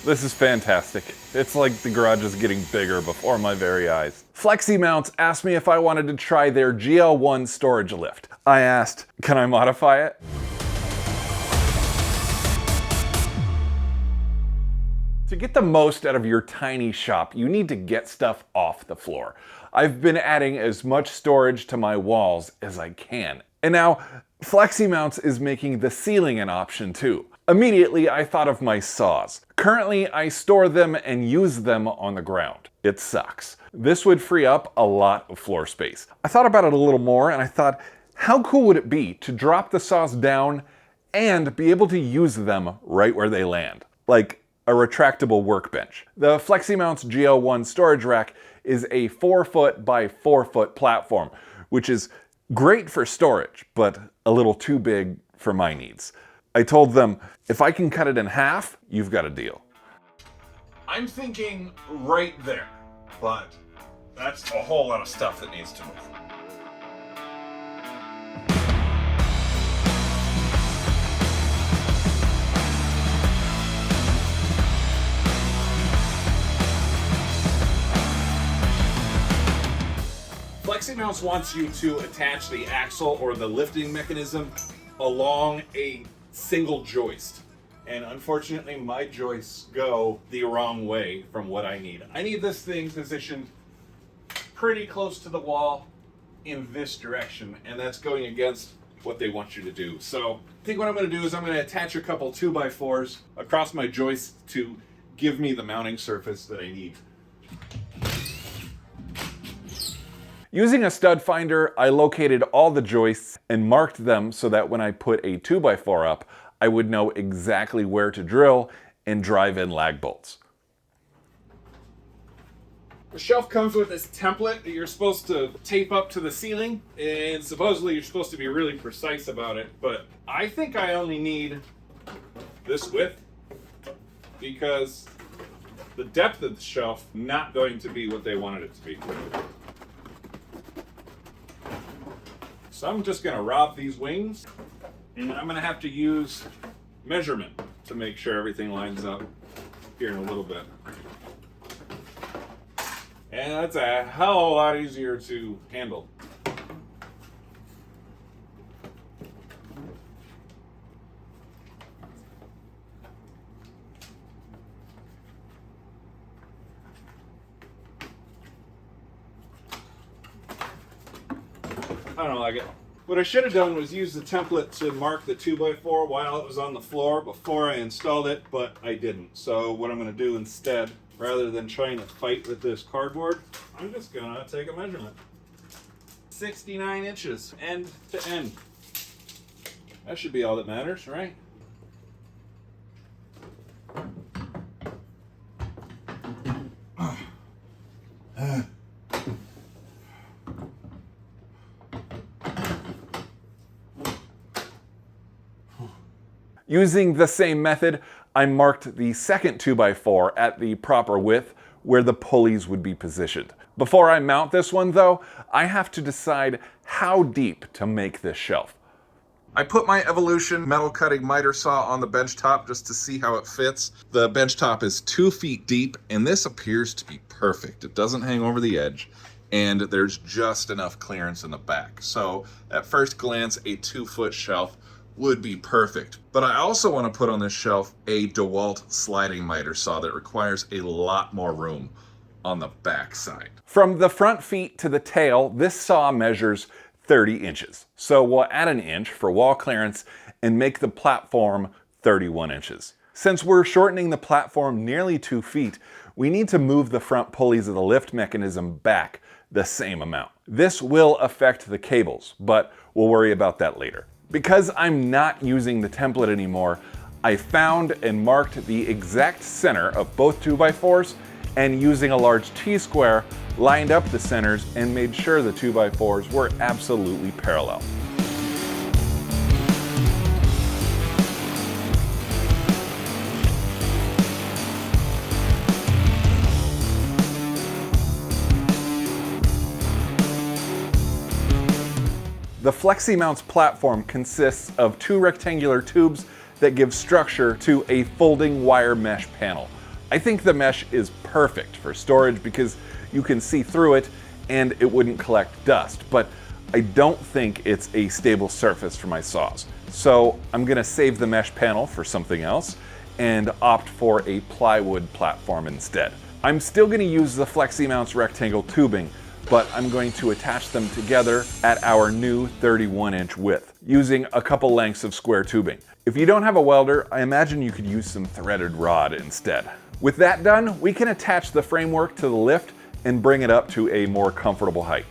This is fantastic. It's like the garage is getting bigger before my very eyes. FLEXIMOUNTS asked me if I wanted to try their GL1 storage lift. I asked, can I modify it? To get the most out of your tiny shop, you need to get stuff off the floor. I've been adding as much storage to my walls as I can. And now, FLEXIMOUNTS is making the ceiling an option too. Immediately, I thought of my saws. Currently, I store them and use them on the ground. It sucks. This would free up a lot of floor space. I thought about it a little more and I thought, how cool would it be to drop the saws down and be able to use them right where they land? Like a retractable workbench. The FLEXIMOUNTS GL1 storage rack is a 4-foot by 4-foot platform, which is great for storage, but a little too big for my needs. I told them, if I can cut it in half, you've got a deal. I'm thinking right there, but that's a whole lot of stuff that needs to move. FLEXIMOUNTS wants you to attach the axle or the lifting mechanism along a single joist. And unfortunately, my joists go the wrong way from what I need. I need this thing positioned pretty close to the wall in this direction, and that's going against what they want you to do. So I think what I'm going to do is I'm going to attach a couple 2x4s across my joists to give me the mounting surface that I need. Using a stud finder, I located all the joists and marked them so that when I put a 2x4 up, I would know exactly where to drill and drive in lag bolts. The shelf comes with this template that you're supposed to tape up to the ceiling, and supposedly you're supposed to be really precise about it, but I think I only need this width because the depth of the shelf not going to be what they wanted it to be. So I'm just going to rob these wings, and I'm going to have to use measurement to make sure everything lines up here in a little bit. And that's a hell of a lot easier to handle. I don't like it. What I should have done was use the template to mark the 2x4 while it was on the floor before I installed it, but I didn't. So what I'm going to do instead, rather than trying to fight with this cardboard, I'm just going to take a measurement. 69 inches, end to end. That should be all that matters, right? Using the same method, I marked the second 2x4 at the proper width where the pulleys would be positioned. Before I mount this one though, I have to decide how deep to make this shelf. I put my Evolution metal cutting miter saw on the bench top just to see how it fits. The bench top is 2 feet deep and this appears to be perfect. It doesn't hang over the edge and there's just enough clearance in the back. So at first glance, a 2-foot shelf would be perfect. But I also want to put on this shelf a DeWalt sliding miter saw that requires a lot more room on the back side. From the front feet to the tail, this saw measures 30 inches. So we'll add an inch for wall clearance and make the platform 31 inches. Since we're shortening the platform nearly 2 feet, we need to move the front pulleys of the lift mechanism back the same amount. This will affect the cables, but we'll worry about that later. Because I'm not using the template anymore, I found and marked the exact center of both 2x4s and using a large T-square, lined up the centers and made sure the 2x4s were absolutely parallel. The FLEXIMOUNTS platform consists of 2 rectangular tubes that give structure to a folding wire mesh panel. I think the mesh is perfect for storage because you can see through it and it wouldn't collect dust, but I don't think it's a stable surface for my saws. So I'm gonna save the mesh panel for something else and opt for a plywood platform instead. I'm still gonna use the FLEXIMOUNTS rectangle tubing, but I'm going to attach them together at our new 31-inch width, using a couple lengths of square tubing. If you don't have a welder, I imagine you could use some threaded rod instead. With that done, we can attach the framework to the lift and bring it up to a more comfortable height.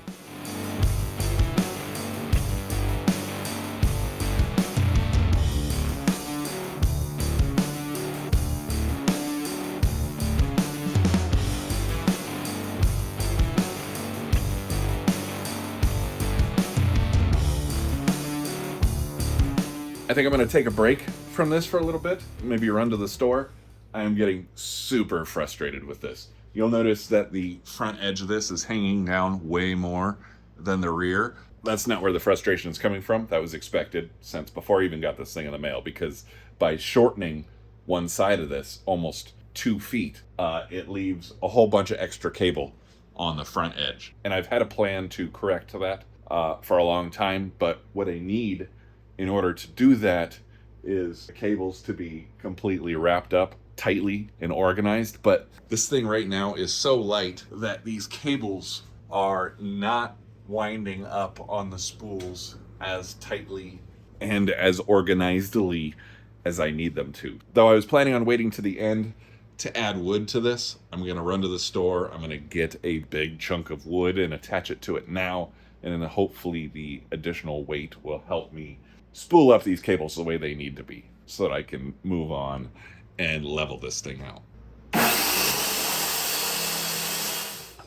I think I'm gonna take a break from this for a little bit, maybe run to the store. I am getting super frustrated with this. You'll notice that the front edge of this is hanging down way more than the rear. That's not where the frustration is coming from. That was expected since before I even got this thing in the mail, because by shortening one side of this almost 2 feet, it leaves a whole bunch of extra cable on the front edge. And I've had a plan to correct that for a long time, but what I need in order to do that is the cables to be completely wrapped up tightly and organized. But this thing right now is so light that these cables are not winding up on the spools as tightly and as organizedly as I need them to. Though I was planning on waiting to the end to add wood to this, I'm gonna run to the store, I'm gonna get a big chunk of wood and attach it to it now, and then hopefully the additional weight will help me spool up these cables the way they need to be so that I can move on and level this thing out.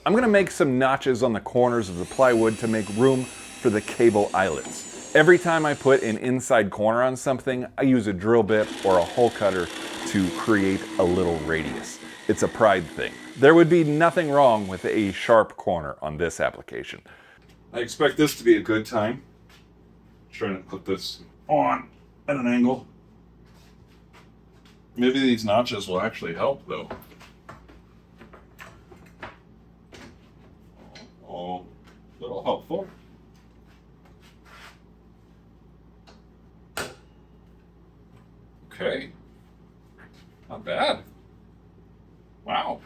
I'm gonna make some notches on the corners of the plywood to make room for the cable eyelets. Every time I put an inside corner on something, I use a drill bit or a hole cutter to create a little radius. It's a pride thing. There would be nothing wrong with a sharp corner on this application. I expect this to be a good time. Trying to put this on at an angle. Maybe these notches will actually help though. Oh, a little helpful. Okay, not bad. Wow,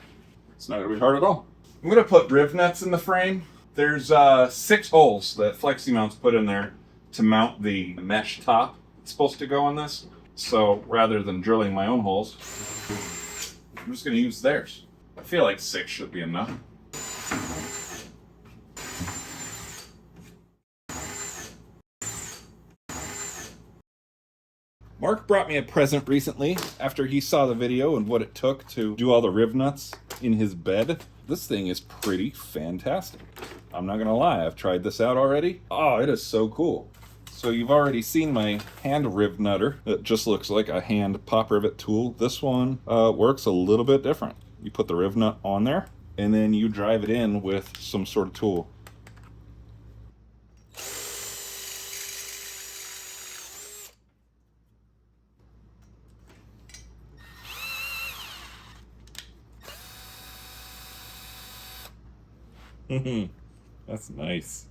it's not gonna be hard at all. I'm gonna put riv nuts in the frame. There's 6 holes that FLEXIMOUNTS put in there to mount the mesh top that's supposed to go on this. So rather than drilling my own holes, I'm just gonna use theirs. I feel like 6 should be enough. Mark brought me a present recently after he saw the video and what it took to do all the riv nuts in his bed. This thing is pretty fantastic. I'm not gonna lie, I've tried this out already. Oh, it is so cool. So you've already seen my hand riv nutter. It just looks like a hand pop rivet tool. This one works a little bit different. You put the riv nut on there and then you drive it in with some sort of tool. That's nice.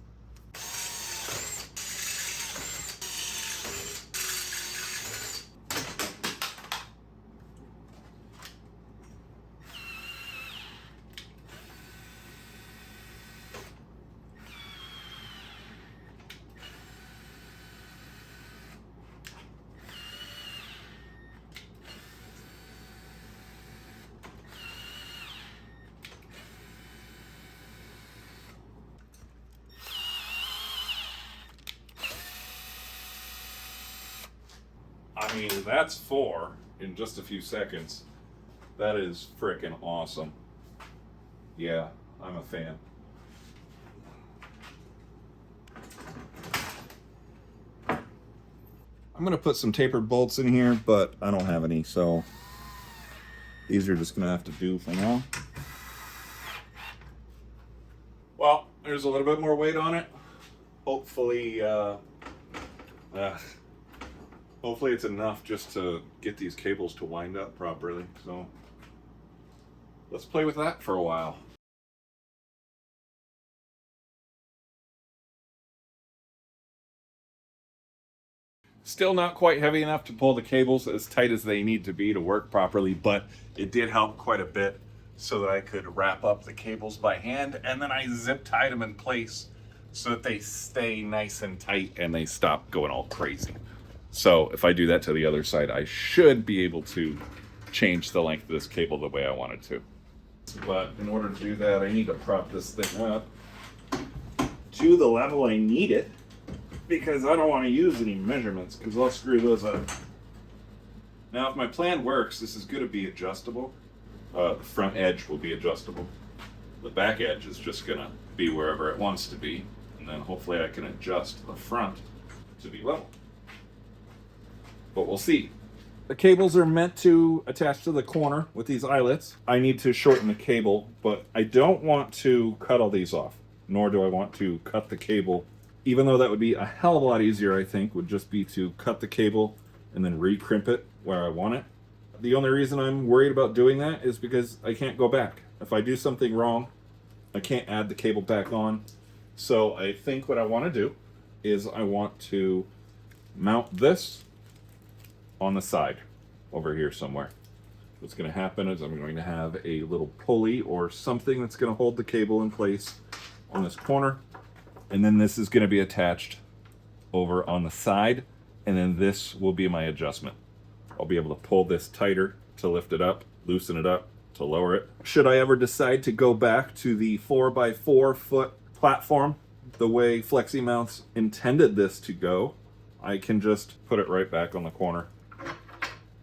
I mean, that's 4 in just a few seconds. That is frickin' awesome. Yeah, I'm a fan. I'm gonna put some tapered bolts in here, but I don't have any, so these are just gonna have to do for now. Well, there's a little bit more weight on it. Hopefully, hopefully it's enough just to get these cables to wind up properly. So let's play with that for a while. Still not quite heavy enough to pull the cables as tight as they need to be to work properly, but it did help quite a bit so that I could wrap up the cables by hand, and then I zip tied them in place so that they stay nice and tight and they stop going all crazy. So if I do that to the other side, I should be able to change the length of this cable the way I wanted to. But in order to do that, I need to prop this thing up to the level I need it, because I don't want to use any measurements because I'll screw those up. Now, if my plan works, this is going to be adjustable. The front edge will be adjustable. The back edge is just going to be wherever it wants to be, and then hopefully I can adjust the front to be level. But we'll see. The cables are meant to attach to the corner with these eyelets. I need to shorten the cable, but I don't want to cut all these off, nor do I want to cut the cable. Even though that would be a hell of a lot easier, I think, would just be to cut the cable and then re-crimp it where I want it. The only reason I'm worried about doing that is because I can't go back. If I do something wrong, I can't add the cable back on. So I think what I want to do is I want to mount this on the side over here somewhere. What's going to happen is I'm going to have a little pulley or something that's going to hold the cable in place on this corner. And then this is going to be attached over on the side, and then this will be my adjustment. I'll be able to pull this tighter to lift it up, loosen it up to lower it. Should I ever decide to go back to the 4x4 foot platform, the way FLEXIMOUNTS intended this to go, I can just put it right back on the corner,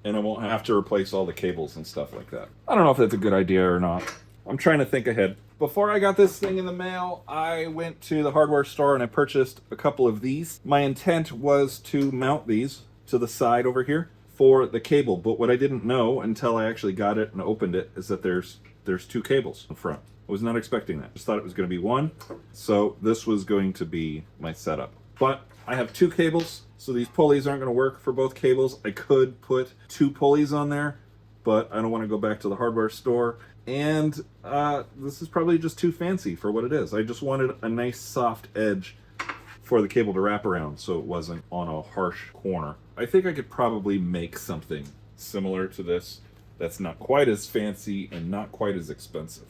and I won't have to replace all the cables and stuff like that. I don't know if that's a good idea or not. I'm trying to think ahead. Before I got this thing in the mail, I went to the hardware store and I purchased a couple of these. My intent was to mount these to the side over here for the cable, but what I didn't know until I actually got it and opened it is that there's two cables in front. I was not expecting that. Just thought it was going to be one, so this was going to be my setup. But I have two cables, so these pulleys aren't going to work for both cables. I could put two pulleys on there, but I don't want to go back to the hardware store. And this is probably just too fancy for what it is. I just wanted a nice soft edge for the cable to wrap around so it wasn't on a harsh corner. I think I could probably make something similar to this that's not quite as fancy and not quite as expensive.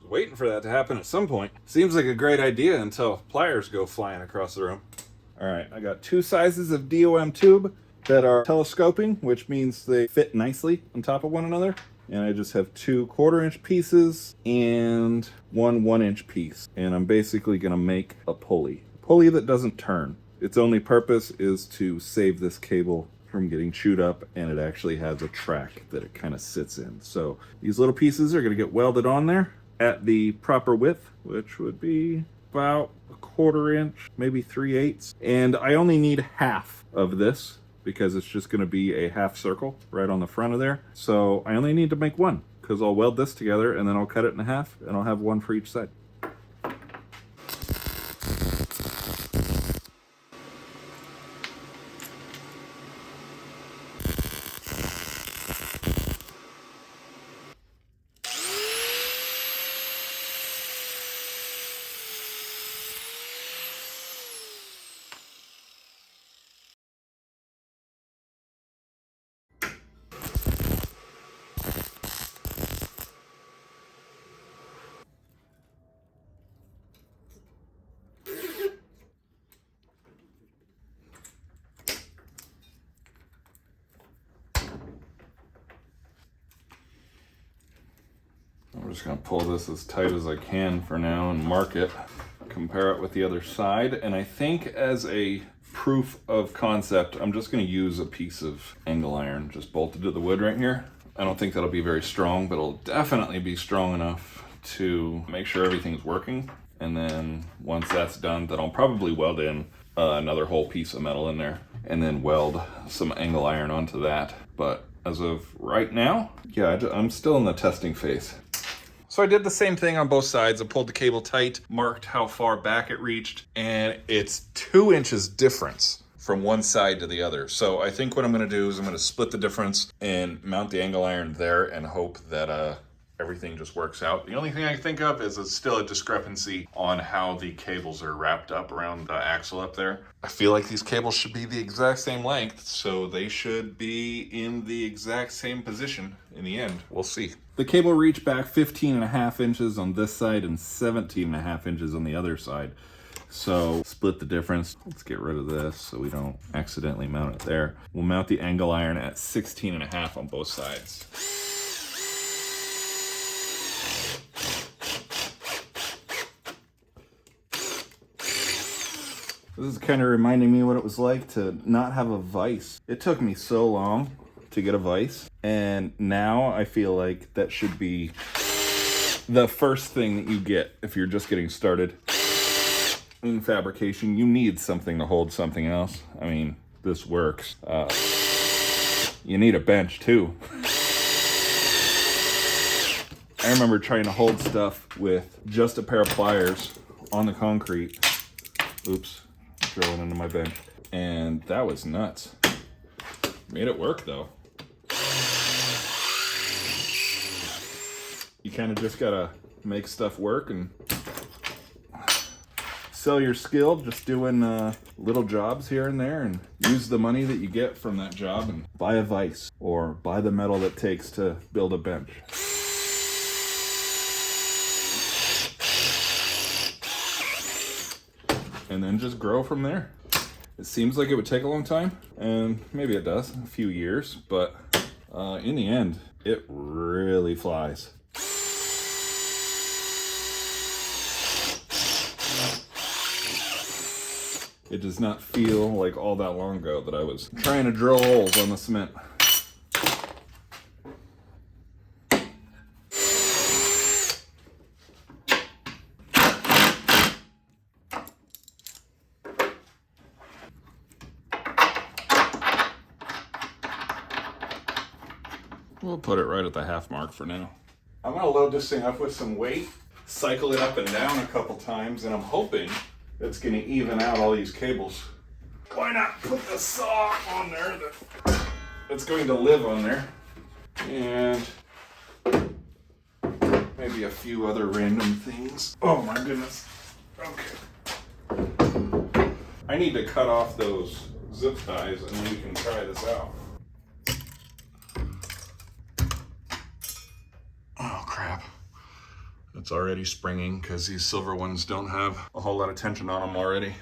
Waiting for that to happen at some point. Seems like a great idea until pliers go flying across the room. All right, I got two sizes of DOM tube that are telescoping, which means they fit nicely on top of one another. And I just have two 1/4-inch pieces and one 1-inch piece. And I'm basically gonna make a pulley. A pulley that doesn't turn. Its only purpose is to save this cable from getting chewed up, and it actually has a track that it kind of sits in. So these little pieces are gonna get welded on there at the proper width, which would be about a 1/4-inch, maybe 3/8. And I only need half of this because it's just going to be a half circle right on the front of there. So I only need to make one because I'll weld this together and then I'll cut it in half and I'll have one for each side. I'm just gonna pull this as tight as I can for now and mark it, compare it with the other side. And I think as a proof of concept, I'm just gonna use a piece of angle iron just bolted to the wood right here. I don't think that'll be very strong, but it'll definitely be strong enough to make sure everything's working. And then once that's done, then I'll probably weld in another whole piece of metal in there and then weld some angle iron onto that. But as of right now, yeah, I'm still in the testing phase. So I did the same thing on both sides. I pulled the cable tight, marked how far back it reached, and it's 2 inches difference from one side to the other. So I think what I'm gonna do is I'm gonna split the difference and mount the angle iron there and hope that everything just works out. The only thing I can think of is it's still a discrepancy on how the cables are wrapped up around the axle up there. I feel like these cables should be the exact same length, so they should be in the exact same position in the end. We'll see. The cable reached back 15.5 inches on this side and 17.5 inches on the other side. So split the difference. Let's get rid of this so we don't accidentally mount it there. We'll mount the angle iron at 16.5 on both sides. This is kind of reminding me what it was like to not have a vise. It took me so long to get a vise, and now I feel like that should be the first thing that you get if you're just getting started in fabrication. You need something to hold something else. I mean, this works. You need a bench too. I remember trying to hold stuff with just a pair of pliers on the concrete. Oops. Drilling into my bench, and that was nuts. Made it work though. You kind of just gotta make stuff work and sell your skill, just doing little jobs here and there, and use the money that you get from that job and buy a vise or buy the metal that takes to build a bench. And then just grow from there. It seems like it would take a long time, and maybe it does, a few years, but in the end, it really flies. It does not feel like all that long ago that I was trying to drill holes on the cement. We'll put it right at the half mark for now. I'm gonna load this thing up with some weight, cycle it up and down a couple times, and I'm hoping it's gonna even out all these cables. Why not put the saw on there that's going to live on there? And maybe a few other random things. Oh my goodness. Okay. I need to cut off those zip ties and then we can try this out. Oh crap. It's already springing because these silver ones don't have a whole lot of tension on them already.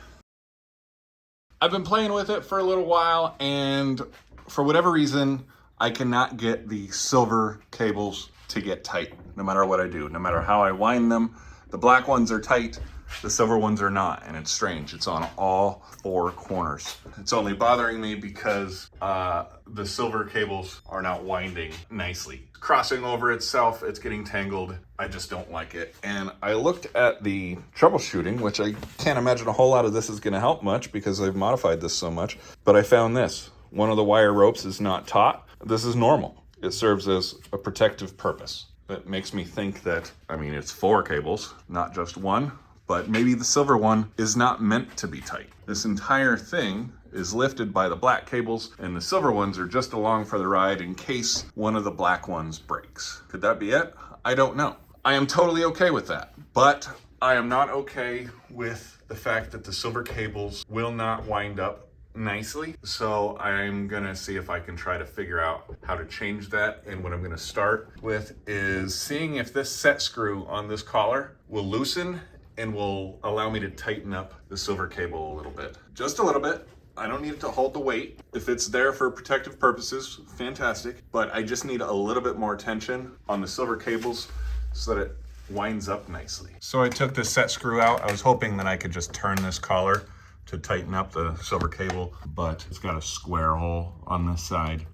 I've been playing with it for a little while, and for whatever reason, I cannot get the silver cables to get tight, no matter what I do, no matter how I wind them. The black ones are tight, the silver ones are not, and it's strange. It's on all four corners. It's only bothering me because the silver cables are not winding nicely. Crossing over itself, it's getting tangled. I just don't like it. And I looked at the troubleshooting, which I can't imagine a whole lot of this is gonna help much because I've modified this so much, but I found this. One of the wire ropes is not taut. This is normal. It serves as a protective purpose. It makes me think that, I mean, it's 4 cables, not just one, but maybe the silver one is not meant to be tight. This entire thing is lifted by the black cables, and the silver ones are just along for the ride in case one of the black ones breaks. Could that be it? I don't know. I am totally okay with that, but I am not okay with the fact that the silver cables will not wind up nicely. So I'm gonna see if I can try to figure out how to change that. And what I'm gonna start with is seeing if this set screw on this collar will loosen and will allow me to tighten up the silver cable a little bit. Just a little bit. I don't need it to hold the weight. If it's there for protective purposes, fantastic. But I just need a little bit more tension on the silver cables so that it winds up nicely. So I took this set screw out. I was hoping that I could just turn this collar to tighten up the silver cable, but it's got a square hole on this side,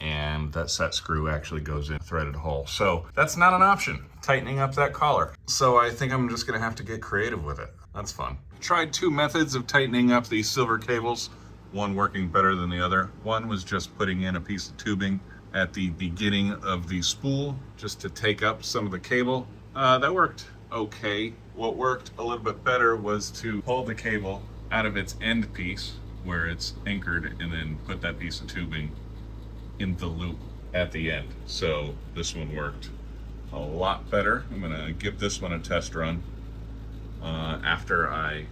and that set screw actually goes in a threaded hole. So that's not an option, tightening up that collar. So I think I'm just gonna have to get creative with it. That's fun. Tried two methods of tightening up these silver cables, one working better than the other. One was just putting in a piece of tubing at the beginning of the spool just to take up some of the cable. That worked okay. What worked a little bit better was to pull the cable out of its end piece where it's anchored and then put that piece of tubing in the loop at the end. So this one worked a lot better. I'm gonna give this one a test run after I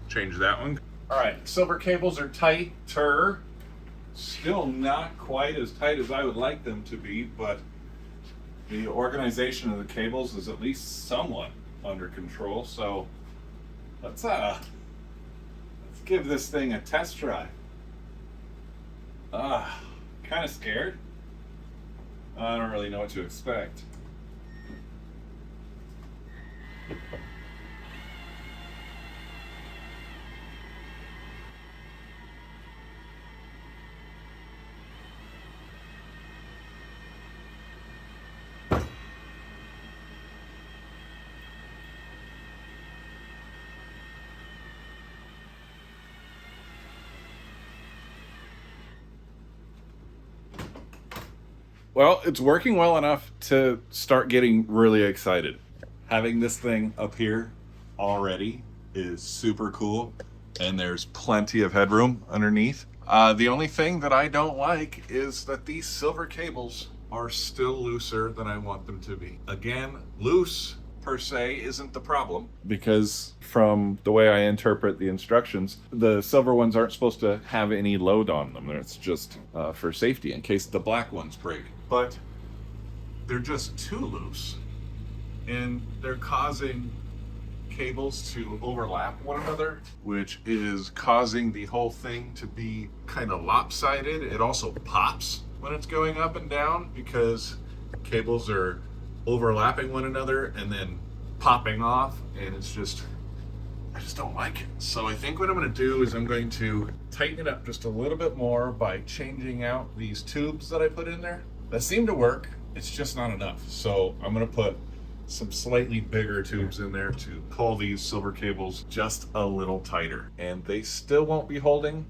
change that one. All right, silver cables are tighter. Still not quite as tight as I would like them to be, but the organization of the cables is at least somewhat under control. So let's give this thing a test drive. Kind of scared. I don't really know what to expect. Well, it's working well enough to start getting really excited. Having this thing up here already is super cool, and there's plenty of headroom underneath. The only thing that I don't like is that these silver cables are still looser than I want them to be. Again, loose per se isn't the problem, because from the way I interpret the instructions, the silver ones aren't supposed to have any load on them. It's just for safety in case the black ones break. But they're just too loose, and they're causing cables to overlap one another, which is causing the whole thing to be kind of lopsided. It also pops when it's going up and down because cables are overlapping one another and then popping off, and it's just, I just don't like it. So I think what I'm going to do is I'm going to tighten it up just a little bit more by changing out these tubes that I put in there. That seem to work, it's just not enough. So I'm going to put some slightly bigger tubes in there to pull these silver cables just a little tighter. And they still won't be holding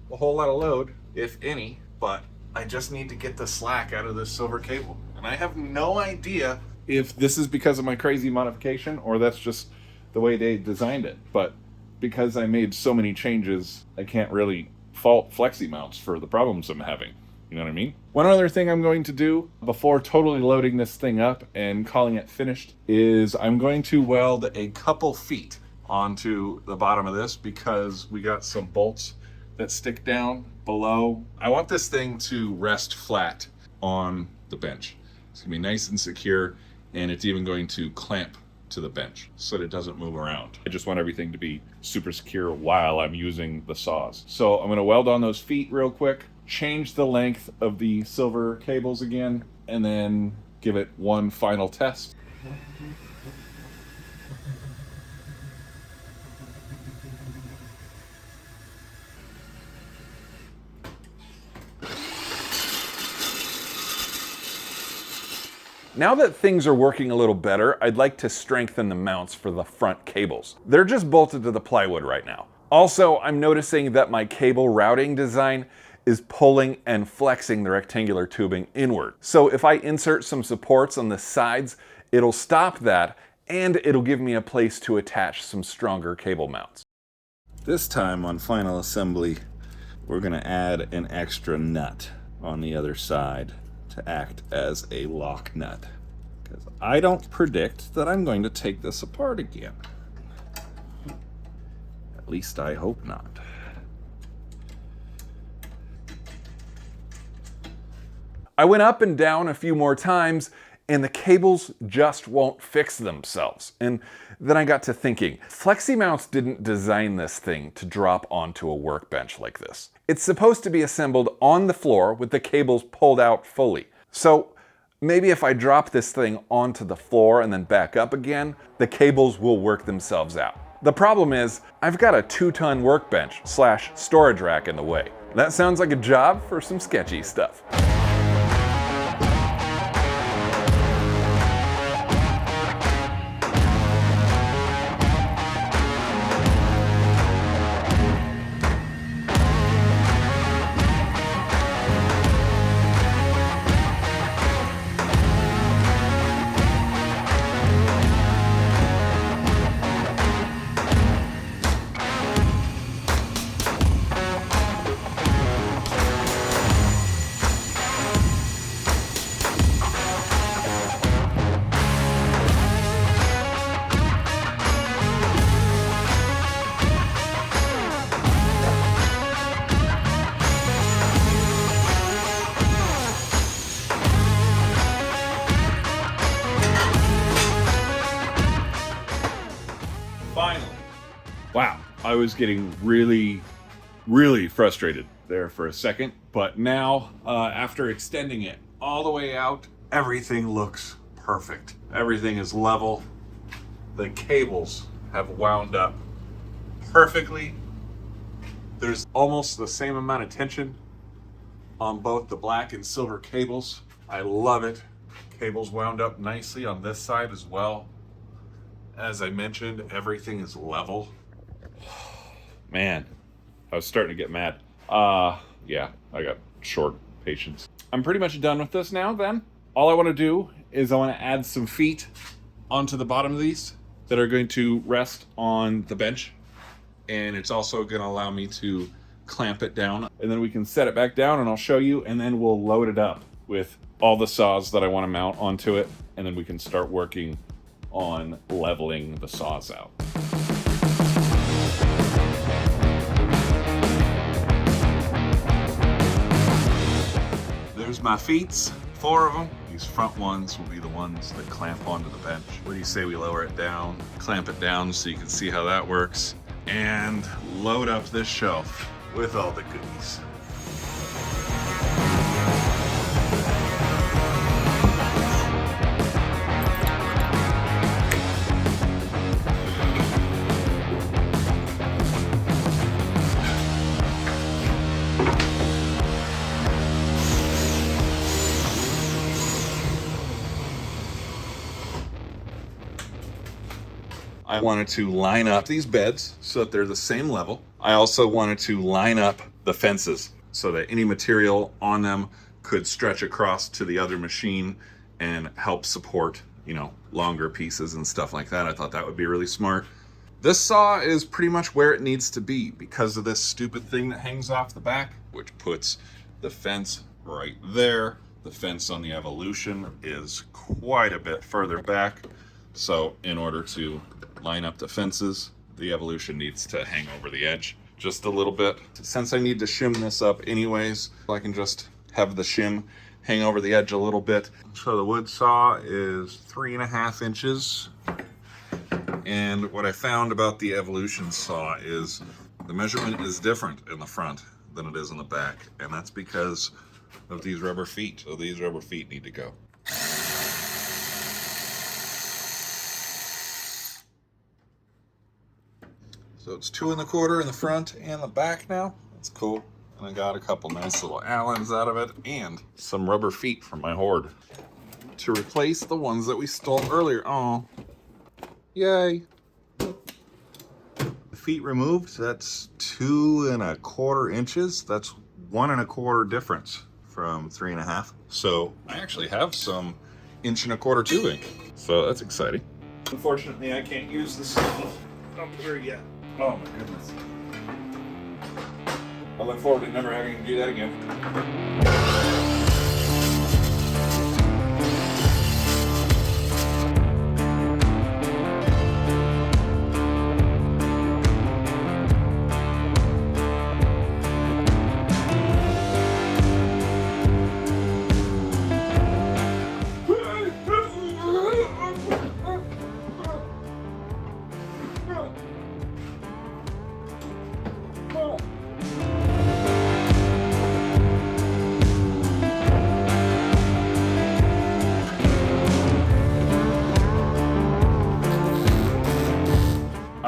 a whole lot of load, if any, but I just need to get the slack out of this silver cable. And I have no idea if this is because of my crazy modification or that's just the way they designed it. But because I made so many changes, I can't really fault FLEXIMOUNTS for the problems I'm having. You know what I mean? One other thing I'm going to do before totally loading this thing up and calling it finished is I'm going to weld a couple feet onto the bottom of this, because we got some bolts that stick down below. I want this thing to rest flat on the bench. It's gonna be nice and secure, and it's even going to clamp to the bench so that it doesn't move around. I just want everything to be super secure while I'm using the saws. So I'm gonna weld on those feet real quick, change the length of the silver cables again, and then give it one final test. Now that things are working a little better, I'd like to strengthen the mounts for the front cables. They're just bolted to the plywood right now. Also, I'm noticing that my cable routing design is pulling and flexing the rectangular tubing inward. So if I insert some supports on the sides, it'll stop that, and it'll give me a place to attach some stronger cable mounts. This time on final assembly, we're gonna add an extra nut on the other side to act as a lock nut, because I don't predict that I'm going to take this apart again. At least I hope not. I went up and down a few more times, and the cables just won't fix themselves. And then I got to thinking, FLEXIMOUNTS didn't design this thing to drop onto a workbench like this. It's supposed to be assembled on the floor with the cables pulled out fully. So Maybe if I drop this thing onto the floor and then back up again, the cables will work themselves out. The problem is, I've got a 2-ton workbench / storage rack in the way. That sounds like a job for some sketchy stuff. Finally. Wow, I was getting really frustrated there for a second, but now after extending it all the way out, everything looks perfect. Everything is level. The cables have wound up perfectly. There's almost the same amount of tension on both the black and silver cables. I love it. Cables wound up nicely on this side as well. As I mentioned, everything is level. Man, I was starting to get mad. Yeah, I got short patience. I'm pretty much done with this now then. All I want to do is I want to add some feet onto the bottom of these that are going to rest on the bench. And it's also going to allow me to clamp it down. And then we can set it back down and I'll show you, and then we'll load it up with all the saws that I want to mount onto it. And then we can start working on leveling the saws out. There's my feet, 4 of them. These front ones will be the ones that clamp onto the bench. What do you say we lower it down, clamp it down so you can see how that works, and load up this shelf with all the goodies. I wanted to line up these beds so that they're the same level. I also wanted to line up the fences so that any material on them could stretch across to the other machine and help support, you know, longer pieces and stuff like that. I thought that would be really smart. This saw is pretty much where it needs to be because of this stupid thing that hangs off the back, which puts the fence right there. The fence on the Evolution is quite a bit further back. So in order to line up the fences, the Evolution needs to hang over the edge just a little bit. Since I need to shim this up anyways, I can just have the shim hang over the edge a little bit. So the wood saw is 3.5 inches. And what I found about the Evolution saw is the measurement is different in the front than it is in the back. And that's because of these rubber feet. So these rubber feet need to go. So it's 2 1/4 in the front and the back now. That's cool. And I got a couple nice little Allens out of it and some rubber feet from my hoard to replace the ones that we stole earlier. Oh, yay. The feet removed, that's 2 1/4 inches. That's 1 1/4 difference from 3.5. So I actually have some 1 1/4 tubing. So that's exciting. Unfortunately, I can't use the saw up here yet. Oh my goodness. I look forward to never having to do that again.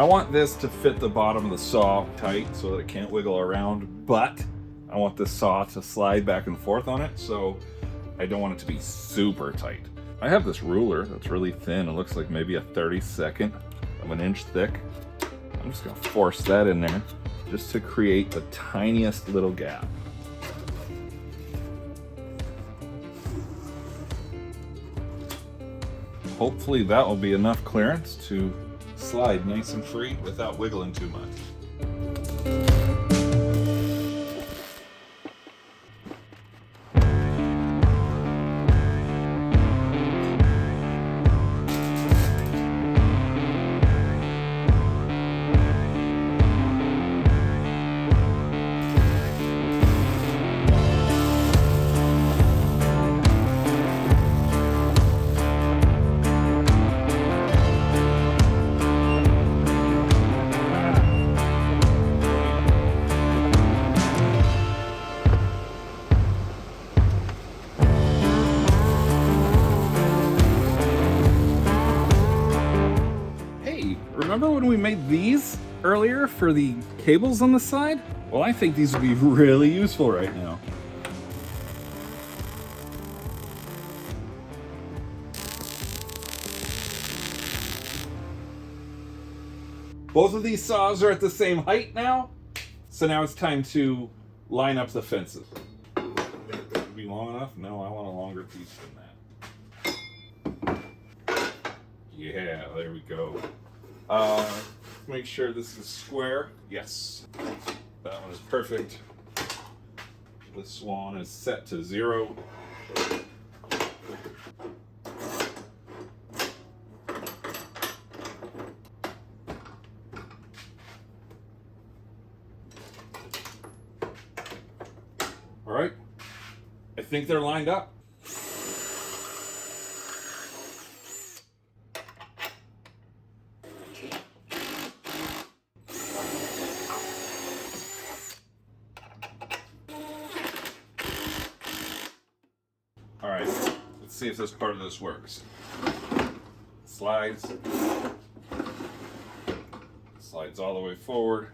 I want this to fit the bottom of the saw tight so that it can't wiggle around, but I want the saw to slide back and forth on it, so I don't want it to be super tight. I have this ruler that's really thin. It looks like maybe a 32nd of an inch thick. I'm just gonna force that in there just to create the tiniest little gap. Hopefully that will be enough clearance to slide nice and free without wiggling too much. Remember when we made these earlier for the cables on the side? Well, I think these would be really useful right now. Both of these saws are at the same height now, so now it's time to line up the fences. Would it be long enough? No, I want a longer piece than that. Yeah, there we go. Make sure this is square. Yes, that one is perfect. This one is set to 0. All right, I think they're lined up. All right, let's see if this part of this works. Slides all the way forward.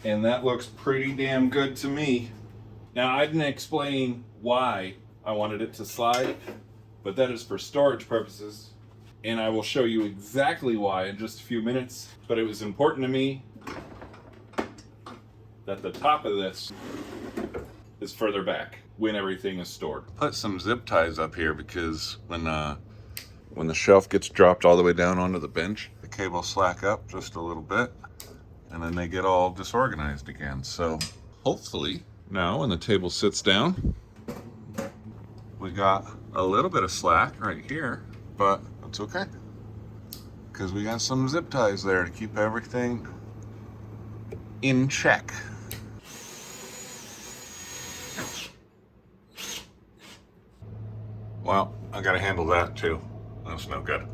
And that looks pretty damn good to me. Now, I didn't explain why I wanted it to slide, but that is for storage purposes. And I will show you exactly why in just a few minutes. But it was important to me that the top of this is further back when everything is stored. Put some zip ties up here because when the shelf gets dropped all the way down onto the bench, the cables slack up just a little bit and then they get all disorganized again. So hopefully now when the table sits down, we got a little bit of slack right here, but that's okay because we got some zip ties there to keep everything in check. Well, I gotta handle that too. That's no good.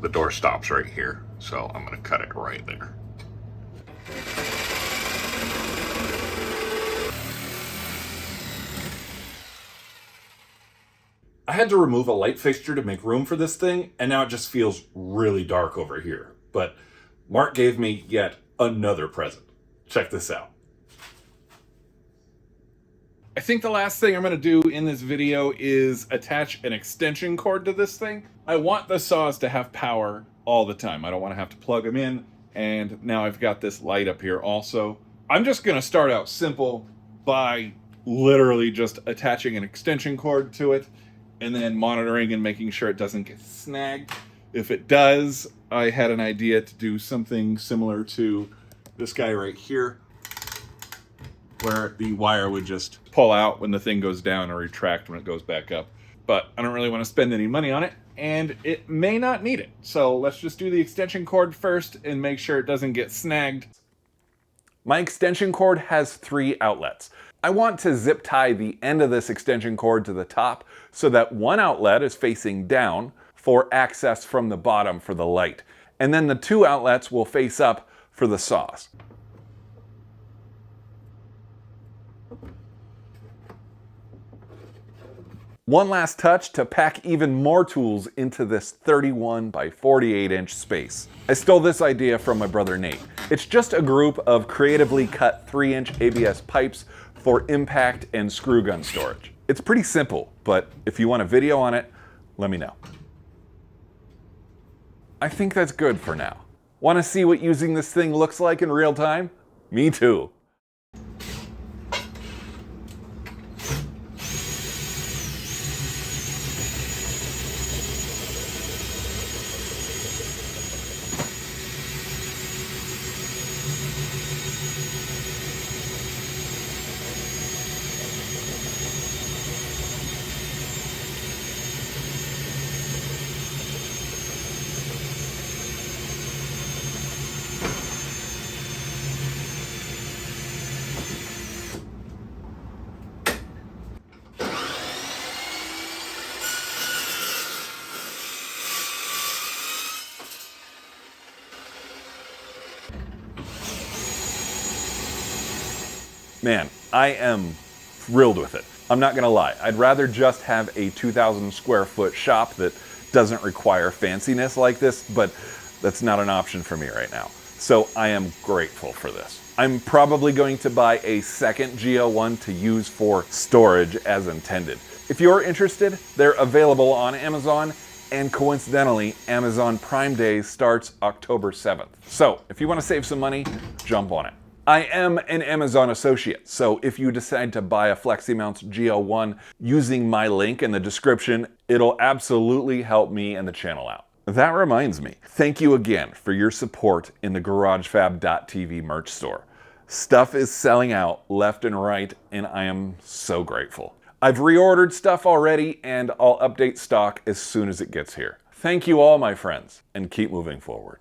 The door stops right here, so I'm gonna cut it right there. I had to remove a light fixture to make room for this thing, and now it just feels really dark over here. But Mark gave me yet another present. Check this out. I think the last thing I'm going to do in this video is attach an extension cord to this thing. I want the saws to have power all the time. I don't want to have to plug them in. And now I've got this light up here also. I'm just going to start out simple by literally just attaching an extension cord to it and then monitoring and making sure it doesn't get snagged. If it does, I had an idea to do something similar to this guy right here, where the wire would just pull out when the thing goes down or retract when it goes back up. But I don't really want to spend any money on it, and it may not need it. So let's just do the extension cord first and make sure it doesn't get snagged. My extension cord has 3 outlets. I want to zip tie the end of this extension cord to the top so that one outlet is facing down for access from the bottom for the light. And then the 2 outlets will face up for the saws. One last touch to pack even more tools into this 31 by 48 inch space. I stole this idea from my brother Nate. It's just a group of creatively cut 3-inch ABS pipes for impact and screw gun storage. It's pretty simple, but if you want a video on it, let me know. I think that's good for now. Want to see what using this thing looks like in real time? Me too. Man, I am thrilled with it. I'm not gonna lie, I'd rather just have a 2,000 square foot shop that doesn't require fanciness like this, but that's not an option for me right now. So I am grateful for this. I'm probably going to buy a second GL1 to use for storage as intended. If you're interested, they're available on Amazon, and coincidentally, Amazon Prime Day starts October 7th. So if you want to save some money, jump on it. I am an Amazon associate, so if you decide to buy a FLEXIMOUNTS GL1 using my link in the description, it'll absolutely help me and the channel out. That reminds me, thank you again for your support in the GarageFab.tv merch store. Stuff is selling out left and right, and I am so grateful. I've reordered stuff already, and I'll update stock as soon as it gets here. Thank you all, my friends, and keep moving forward.